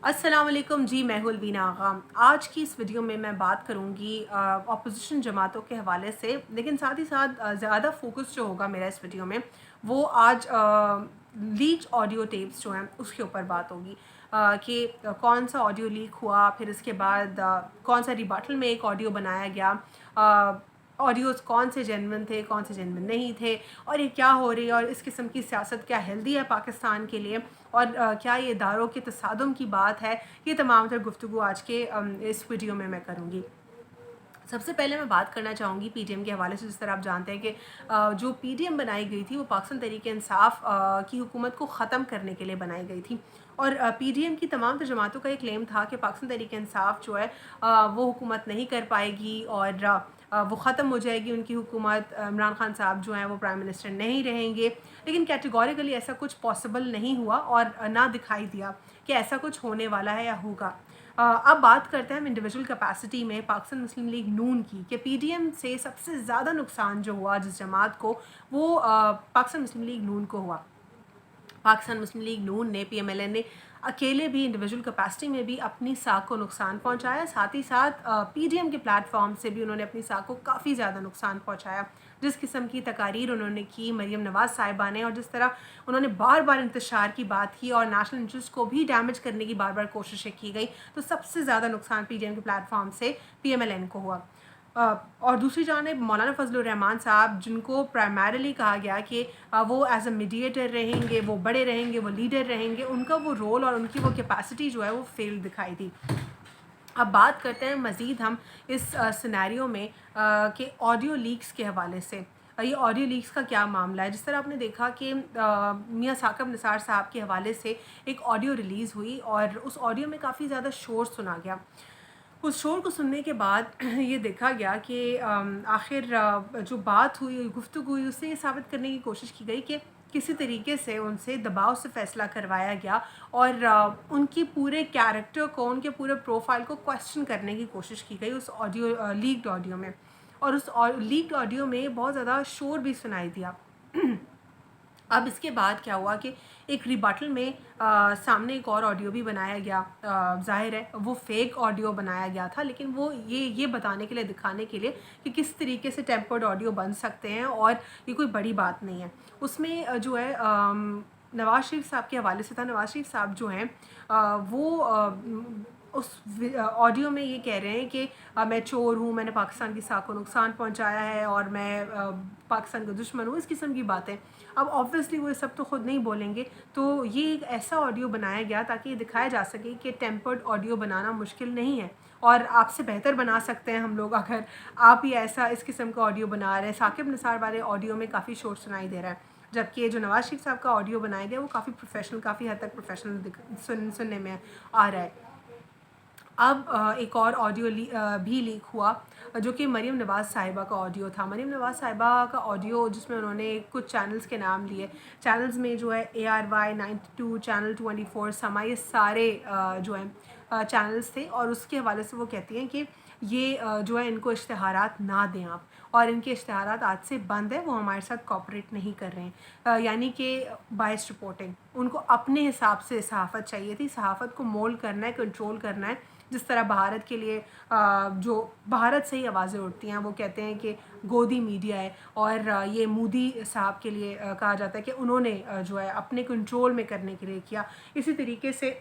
السلام علیکم جی، میں ہوں الوینا آغا۔ آج کی اس ویڈیو میں بات کروں گی اپوزیشن جماعتوں کے حوالے سے، لیکن ساتھ ہی ساتھ زیادہ فوکس جو ہوگا میرا اس ویڈیو میں وہ آج لیکڈ آڈیو ٹیپس جو ہیں اس کے اوپر بات ہوگی کہ کون سا آڈیو لیک ہوا، پھر اس کے بعد کون سا ریباٹل میں ایک آڈیو بنایا گیا، آڈیوز کون سے جینون تھے، کون سے جینون نہیں تھے، اور یہ کیا ہو رہی ہے، اور اس قسم کی سیاست کیا ہیلدی ہے پاکستان کے لیے، اور کیا یہ اداروں کے تصادم کی بات ہے۔ یہ تمام تر گفتگو آج کے اس ویڈیو میں کروں گی۔ سب سے پہلے میں بات کرنا چاہوں گی پی ٹی ایم کے حوالے سے۔ جس طرح آپ جانتے ہیں کہ جو پی ٹی ایم بنائی گئی تھی وہ پاکستان تحریک انصاف کی حکومت کو ختم کرنے کے لیے بنائی گئی تھی، اور پی ٹی ایم کی تمام تر جماعتوں کا یہ کلیم تھا کہ پاکستان تحریک انصاف جو ہے وہ حکومت نہیں کر پائے گی، اور وہ ختم ہو جائے گی ان کی حکومت، عمران خان صاحب جو ہیں وہ پرائم منسٹر نہیں رہیں گے۔ لیکن کیٹیگوریکلی ایسا کچھ پاسبل نہیں ہوا، اور نہ دکھائی دیا کہ ایسا کچھ ہونے والا ہے یا ہوگا۔ اب بات کرتے ہیں ہم انڈیویجول کیپیسٹی میں پاکستان مسلم لیگ نون کی، کہ پی ڈی ایم سے سب سے زیادہ نقصان جو ہوا جس جماعت کو، وہ پاکستان مسلم لیگ نون کو ہوا۔ پاکستان مسلم لیگ نون نے، پی ایم ایل این نے اکیلے بھی انڈیویجول کیپیسٹی میں بھی اپنی ساکھ کو نقصان پہنچایا، ساتھ ہی ساتھ پی ڈی ایم کے پلیٹ فارم سے بھی انہوں نے اپنی ساکھ کو کافی زیادہ نقصان پہنچایا۔ جس قسم کی تقاریر انہوں نے کی مریم نواز صاحبہ نے، اور جس طرح انہوں نے بار بار انتشار کی بات کی اور نیشنل انٹرسٹ کو بھی ڈیمیج کرنے کی بار بار کوششیں کی گئی، تو سب سے زیادہ نقصان پی ڈی ایم کے پلیٹ فارم سے پی ایم ایل این کو ہوا۔ اور دوسری جانب مولانا فضل الرحمان صاحب، جن کو پرائمریلی کہا گیا کہ وہ ایز اے میڈیٹر رہیں گے، وہ بڑے رہیں گے، وہ لیڈر رہیں گے، ان کا وہ رول اور ان کی وہ کیپیسٹی جو ہے وہ فیل دکھائی دی۔ اب بات کرتے ہیں مزید ہم اس سینیریو میں کہ آڈیو لیکس کے حوالے سے یہ آڈیو لیکس کا کیا معاملہ ہے۔ جس طرح آپ نے دیکھا کہ میاں ثاقب نثار صاحب کے حوالے سے ایک آڈیو ریلیز ہوئی، اور اس آڈیو میں کافی زیادہ شور سنا گیا۔ اس شور کو سننے کے بعد یہ دیکھا گیا کہ آخر جو بات ہوئی، گفتگو ہوئی، اس سے یہ ثابت کرنے کی کوشش کی گئی کہ کسی طریقے سے ان سے دباؤ سے فیصلہ کروایا گیا، اور ان کی پورے کیریکٹر کو، ان کے پورے پروفائل کو کویسچن کرنے کی کوشش کی گئی اس آڈیو لیکڈ آڈیو میں، اور اس لیکڈ آڈیو میں بہت زیادہ شور بھی سنائی دیا۔ اب اس کے بعد کیا ہوا کہ ایک ریباٹل میں سامنے ایک اور آڈیو بھی بنایا گیا، ظاہر ہے وہ فیک آڈیو بنایا گیا تھا، لیکن وہ یہ بتانے کے لیے، دکھانے کے لیے کہ کس طریقے سے ٹیمپرڈ آڈیو بن سکتے ہیں، اور یہ کوئی بڑی بات نہیں ہے۔ اس میں جو ہے نواز شریف صاحب کے حوالے سے تھا۔ نواز شریف صاحب جو ہیں وہ اس آڈیو میں یہ کہہ رہے ہیں کہ میں چور ہوں، میں نے پاکستان کی ساکھ کو نقصان پہنچایا ہے، اور میں پاکستان کا دشمن ہوں، اس قسم کی باتیں۔ اب آبویسلی وہ سب تو خود نہیں بولیں گے، تو یہ ایک ایسا آڈیو بنایا گیا تاکہ یہ دکھایا جا سکے کہ ٹیمپرڈ آڈیو بنانا مشکل نہیں ہے، اور آپ سے بہتر بنا سکتے ہیں ہم لوگ اگر آپ ہی ایسا اس قسم کا آڈیو بنا رہے ہیں۔ ثاقب نثار والے آڈیو میں کافی شور سنائی دے رہا ہے، جبکہ جو نواز شریف صاحب کا آڈیو بنایا گیا وہ کافی پروفیشنل، کافی حد تک پروفیشنل سننے میں آ رہا ہے۔ اب ایک اور آڈیو بھی لیک ہوا، جو کہ مریم نواز صاحبہ کا آڈیو تھا۔ مریم نواز صاحبہ کا آڈیو جس میں انہوں نے کچھ چینلز کے نام لیے، چینلز میں جو ہے ARY 92، چینل 24، سما، یہ سارے جو ہیں چینلز تھے، اور اس کے حوالے سے وہ کہتی ہیں کہ یہ جو ہے ان کو اشتہارات نہ دیں آپ، اور ان کے اشتہارات آج سے بند ہے، وہ ہمارے ساتھ کوآپریٹ نہیں کر رہے ہیں، یعنی کہ بائس رپورٹنگ۔ ان کو اپنے حساب سے صحافت چاہیے تھی، صحافت کو مولڈ کرنا ہے، کنٹرول کرنا ہے، جس طرح بھارت کے لیے جو بھارت سے ہی آوازیں اٹھتی ہیں، وہ کہتے ہیں کہ گودی میڈیا ہے، اور یہ مودی صاحب کے لیے کہا جاتا ہے کہ انہوں نے جو ہے اپنے کنٹرول میں کرنے کے لیے کیا۔ اسی طریقے سے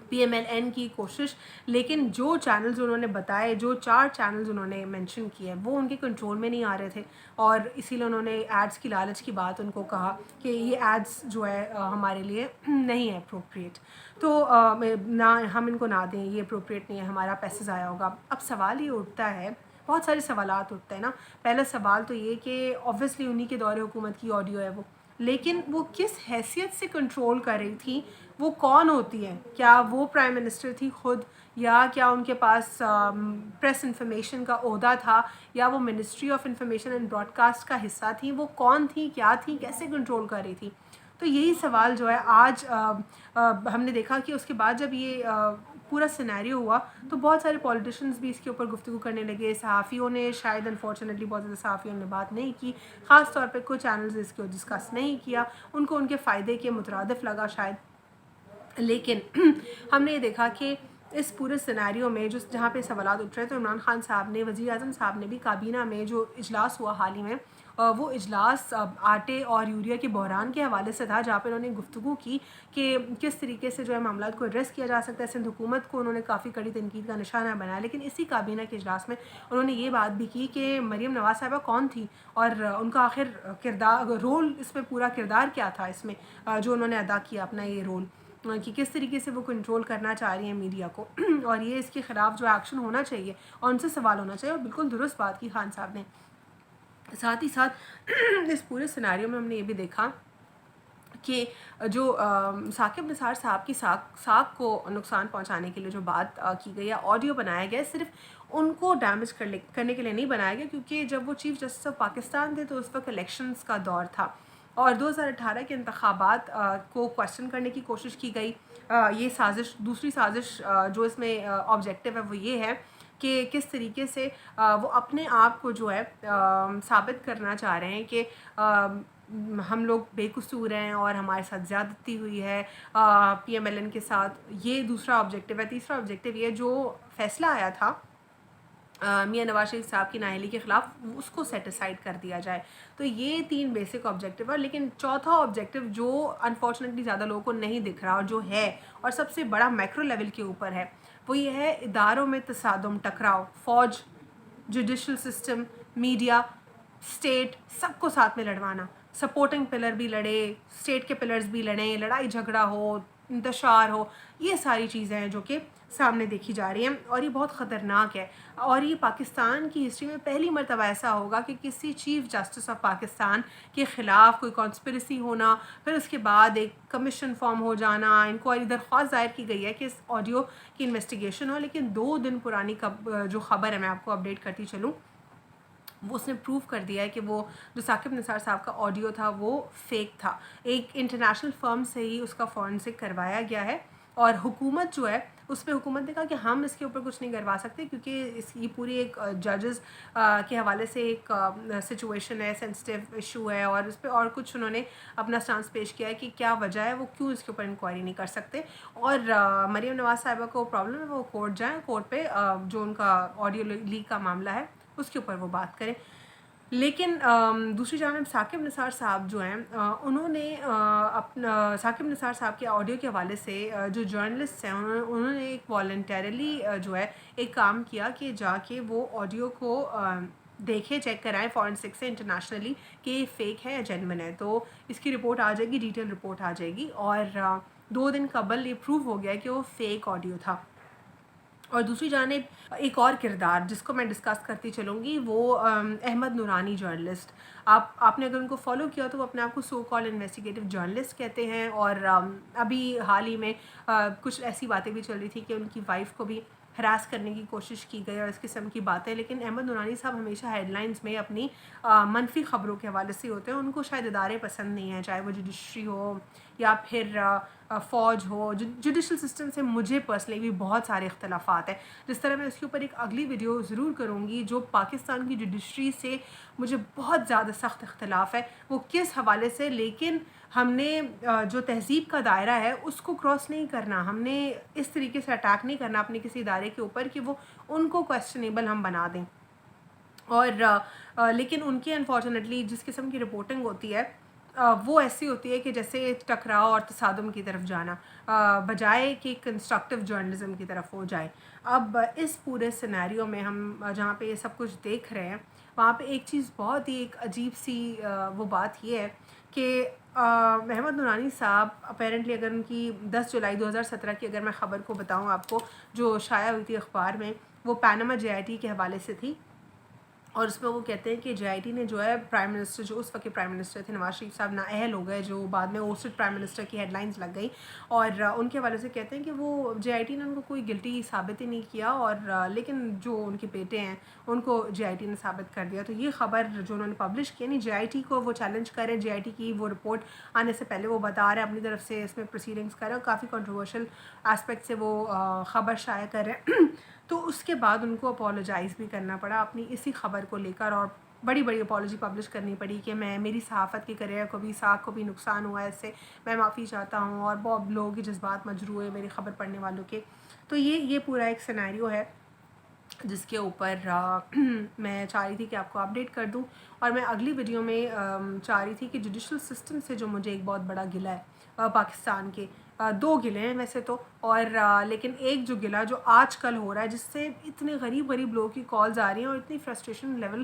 پی ایم ایل این کی کوشش، لیکن جو چینلز انہوں نے بتائے، جو 4 چینلز انہوں نے مینشن کیے، وہ ان کے کنٹرول میں نہیں آ رہے تھے، اور اسی لیے انہوں نے ایڈز کی لالچ کی بات ان کو کہا کہ یہ ایڈز جو ہے ہمارے لیے نہیں ہے اپروپریٹ، تو نہ ہم ان کو نہ دیں، یہ اپروپریٹ نہیں ہے، ہمارا پیسہ ضائع ہوگا۔ اب سوال یہ اٹھتا ہے، بہت سارے سوالات اٹھتے ہیں نا۔ پہلا سوال تو یہ کہ اوبویسلی انہی کے دور حکومت کی آڈیو ہے وہ، لیکن وہ کس حیثیت سے کنٹرول کر رہی تھی، وہ کون ہوتی ہیں؟ کیا وہ پرائم منسٹر تھی خود، یا کیا ان کے پاس پریس انفارمیشن کا عہدہ تھا، یا وہ ministry of information and broadcast کا حصہ تھی؟ وہ کون تھی، کیا تھی، کیسے کنٹرول کر رہی تھی؟ تو یہی سوال جو ہے آج ہم نے دیکھا کہ اس کے بعد جب یہ پورا سینیریو ہوا تو بہت سارے پولیٹیشنز بھی اس کے اوپر گفتگو کرنے لگے، صحافیوں نے شاید انفارچونیٹلی بہت زیادہ صحافیوں نے بات نہیں کی، خاص طور پہ کچھ چینلز اس کو ڈسکس نہیں کیا، ان کو ان کے فائدے کے مترادف لگا شاید، لیکن ہم نے یہ دیکھا کہ اس پورے سیناریو میں جہاں پہ سوالات اٹھ رہے تو عمران خان صاحب نے، وزیر اعظم صاحب نے بھی کابینہ میں جو اجلاس ہوا حال ہی میں، وہ اجلاس آٹے اور یوریا کے بحران کے حوالے سے تھا، جہاں پہ انہوں نے گفتگو کی کہ کس طریقے سے جو ہے معاملات کو ایڈریس کیا جا سکتا ہے۔ سندھ حکومت کو انہوں نے کافی کڑی تنقید کا نشانہ بنایا، لیکن اسی کابینہ کے اجلاس میں انہوں نے یہ بات بھی کی کہ مریم نواز صاحبہ کون تھی اور ان کا آخر کردار، رول اس میں، پورا کردار کیا تھا اس میں جو انہوں نے ادا کیا اپنا یہ رول، کہ کس طریقے سے وہ کنٹرول کرنا چاہ رہی ہیں میڈیا کو، اور یہ اس کے خلاف جو ایکشن ہونا چاہیے اور ان سے سوال ہونا چاہیے، اور بالکل درست بات کی خان صاحب نے۔ ساتھ ہی ساتھ اس پورے سیناریو میں ہم نے یہ بھی دیکھا کہ جو ثاقب نثار صاحب کی ساکھ کو نقصان پہنچانے کے لیے جو بات کی گئی ہے، آڈیو بنایا گیا ہے، صرف ان کو ڈیمیج کرنے کے لیے نہیں بنایا گیا، کیونکہ جب وہ چیف جسٹس آف پاکستان تھے تو اس وقت الیکشنز کا دور تھا اور 2018 کے انتخابات کو کوشچن کرنے کی کوشش کی گئی۔ یہ سازش، دوسری سازش جو اس میں آبجیکٹو ہے وہ یہ ہے کہ کس طریقے سے وہ اپنے آپ کو جو ہے ثابت کرنا چاہ رہے ہیں کہ ہم لوگ بے قصور ہیں اور ہمارے ساتھ زیادتی ہوئی ہے پی ایم ایل این کے ساتھ۔ یہ دوسرا آبجیکٹو ہے۔ تیسرا آبجیکٹو یہ جو فیصلہ آیا تھا میاں نواز شریف صاحب کی نااہلی کے خلاف، اس کو سیٹ اسائڈ کر دیا جائے۔ تو یہ 3 بیسک آبجیکٹو ہے، لیکن چوتھا آبجیکٹو جو انفارچونیٹلی زیادہ لوگوں کو نہیں دکھ رہا اور جو ہے اور سب سے بڑا میکرو لیول کے اوپر ہے، وہ یہ ہے اداروں میں تصادم، ٹکراؤ، فوج، جوڈیشل سسٹم، میڈیا، اسٹیٹ، سب کو ساتھ میں لڑوانا۔ سپورٹنگ پلر بھی لڑے، اسٹیٹ کے پلرز بھی لڑیں، لڑائی جھگڑا ہو، انتشار ہو، یہ ساری چیزیں ہیں جو کہ سامنے دیکھی جا رہی ہیں اور یہ بہت خطرناک ہے۔ اور یہ پاکستان کی ہسٹری میں پہلی مرتبہ ایسا ہوگا کہ کسی چیف جسٹس آف پاکستان کے خلاف کوئی کانسپریسی ہونا، پھر اس کے بعد ایک کمیشن فارم ہو جانا، انکوائری درخواست دائر کی گئی ہے کہ اس آڈیو کی انویسٹیگیشن ہو، لیکن 2 دن پرانی جو خبر ہے میں آپ کو اپڈیٹ کرتی چلوں، وہ اس نے پروو کر دیا ہے کہ وہ جو ثاقب نثار صاحب کا آڈیو تھا وہ فیک تھا۔ ایک انٹرنیشنل فرم سے ہی اس کا فورنسک کروایا گیا ہے، اور حکومت جو ہے اس پہ حکومت نے کہا کہ ہم اس کے اوپر کچھ نہیں کروا سکتے، کیونکہ یہ پوری ایک ججز کے حوالے سے ایک سچویشن ہے، سینسٹیو ایشو ہے، اور اس پہ اور کچھ انہوں نے اپنا سٹانس پیش کیا ہے کہ کیا وجہ ہے، وہ کیوں اس کے اوپر انکوائری نہیں کر سکتے، اور مریم نواز صاحبہ کو پرابلم ہے وہ کورٹ جائیں، کورٹ پہ جو ان کا آڈیو لیک کا معاملہ ہے اس کے اوپر وہ بات کریں۔ لیکن دوسری جانب ثاقب نثار صاحب جو ہیں انہوں نے اپنا ثاقب نثار صاحب کے آڈیو کے حوالے سے جو جرنلسٹ ہیں انہوں نے ایک والنٹیرلی جو ہے ایک کام کیا کہ جا کے وہ آڈیو کو دیکھے، چیک کرائیں فورنسک سے انٹرنیشنلی کہ یہ فیک ہے یا جینوین ہے۔ تو اس کی رپورٹ آ جائے گی، ڈیٹیل رپورٹ آ جائے گی، اور 2 دن قبل یہ پروو ہو گیا کہ وہ فیک آڈیو تھا۔ اور دوسری جانب ایک اور کردار جس کو میں ڈسکس کرتی چلوں گی، وہ احمد نورانی جرنلسٹ۔ آپ نے اگر ان کو فالو کیا تو وہ اپنے آپ کو سو کال انویسٹیگیٹو جرنلسٹ کہتے ہیں، اور ابھی حال ہی میں کچھ ایسی باتیں بھی چل رہی تھی کہ ان کی وائف کو بھی ہراس کرنے کی کوشش کی گئی اور اس قسم کی باتیں، لیکن احمد نورانی صاحب ہمیشہ ہیڈ لائنز میں اپنی منفی خبروں کے حوالے سے ہوتے ہیں۔ ان کو شاید ادارے پسند نہیں ہیں، چاہے وہ جوڈیشری ہو یا پھر فوج ہو۔ جوڈیشل سسٹم سے مجھے پرسنلی بھی بہت سارے اختلافات ہیں، جس طرح میں اس کے اوپر ایک اگلی ویڈیو ضرور کروں گی۔ جو پاکستان کی جوڈیشری سے مجھے بہت زیادہ سخت اختلاف ہے، وہ کس حوالے سے، لیکن ہم نے جو تہذیب کا دائرہ ہے اس کو کراس نہیں کرنا، ہم نے اس طریقے سے اٹیک نہیں کرنا اپنے کسی ادارے کے اوپر کہ وہ ان کو کویسچنیبل ہم بنا دیں۔ اور لیکن ان کی انفارچونیٹلی جس قسم کی رپورٹنگ ہوتی ہے وہ ایسی ہوتی ہے کہ جیسے ٹکراؤ اور تصادم کی طرف جانا بجائے کہ کنسٹرکٹیو جرنلزم کی طرف ہو جائے۔ اب اس پورے سینیریو میں ہم جہاں پہ یہ سب کچھ دیکھ رہے ہیں، وہاں پہ ایک چیز بہت ہی ایک عجیب سی وہ بات یہ ہے کہ احمد نورانی صاحب اپیرنٹلی، اگر ان کی 10 جولائی 2017 کی اگر میں خبر کو بتاؤں آپ کو جو شائع ہوئی تھی اخبار میں، وہ پینما جے آئی ٹی کے حوالے سے تھی، اور اس میں وہ کہتے ہیں کہ جے آئی ٹی نے جو ہے پرائم منسٹر، جو اس وقت کے پرائم منسٹر تھے نواز شریف صاحب، نااہل ہو گئے، جو بعد میں اوسٹڈ پرائم منسٹر کی ہیڈ لائنز لگ گئی، اور ان کے حوالے سے کہتے ہیں کہ وہ جے آئی ٹی نے ان کو کوئی گلٹی ثابت ہی نہیں کیا، اور لیکن جو ان کے بیٹے ہیں ان کو جے آئی ٹی نے ثابت کر دیا۔ تو یہ خبر جو انہوں نے پبلش کی، نہیں جے آئی ٹی کو وہ چیلنج کر رہے ہیں، جے آئی ٹی کی وہ رپورٹ آنے سے پہلے وہ بتا رہے ہیں اپنی طرف سے اس میں پروسیڈنگز کر رہے ہیں، اور کافی کنٹروورشل اسپیکٹ سے وہ خبر شائع کر رہے ہیں۔ تو اس کے بعد ان کو اپولوجائز بھی کرنا پڑا اپنی اسی خبر کو لے کر، اور بڑی بڑی اپالوجی پبلش کرنی پڑی کہ میری صحافت کے کریئر کو بھی ساکھ کو بھی نقصان ہوا ہے اس سے، میں معافی چاہتا ہوں، اور بہت لوگوں کے جذبات مجروح ہوئے میری خبر پڑھنے والوں کے. تو یہ پورا ایک سینیریو ہے جس کے اوپر میں چاہ رہی تھی کہ آپ کو اپڈیٹ کر دوں. اور میں اگلی ویڈیو میں چاہ رہی تھی کہ جوڈیشل سسٹم سے جو مجھے ایک بہت بڑا گلہ ہے پاکستان کے، دو گلے ہیں ویسے تو، اور لیکن ایک جو گلہ جو آج کل ہو رہا ہے، جس سے اتنے غریب لوگوں کی کالز آ رہی ہیں اور اتنی فرسٹریشن لیول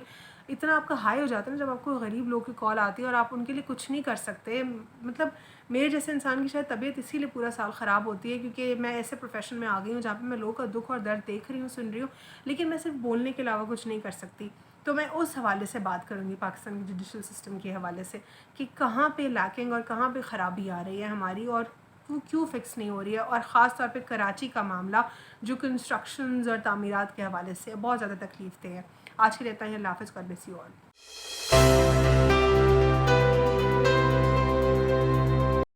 اتنا آپ کا ہائی ہو جاتا ہے نا جب آپ کو غریب لوگوں کی کال آتی ہے اور آپ ان کے لیے کچھ نہیں کر سکتے. مطلب میرے جیسے انسان کی شاید طبیعت اسی لیے پورا سال خراب ہوتی ہے، کیونکہ میں ایسے پروفیشن میں آ گئی ہوں جہاں پہ میں لوگوں کا دکھ اور درد دیکھ رہی ہوں، سن رہی ہوں، لیکن میں صرف بولنے کے علاوہ کچھ نہیں کر سکتی. تو میں اس حوالے سے بات کروں گی پاکستان کی جوڈیشل سسٹم کے حوالے سے کہ کہاں پہ لیکنگ اور کہاں پہ خرابی آ رہی ہے ہماری، اور وہ کیوں فکس نہیں ہو رہی ہے. اور خاص طور پہ کراچی کا معاملہ جو کنسٹرکشنز اور تعمیرات کے حوالے سے بہت زیادہ تکلیف دہ ہے. آج کے لیے اتنا ہی. اللہ حافظ. God bless you all.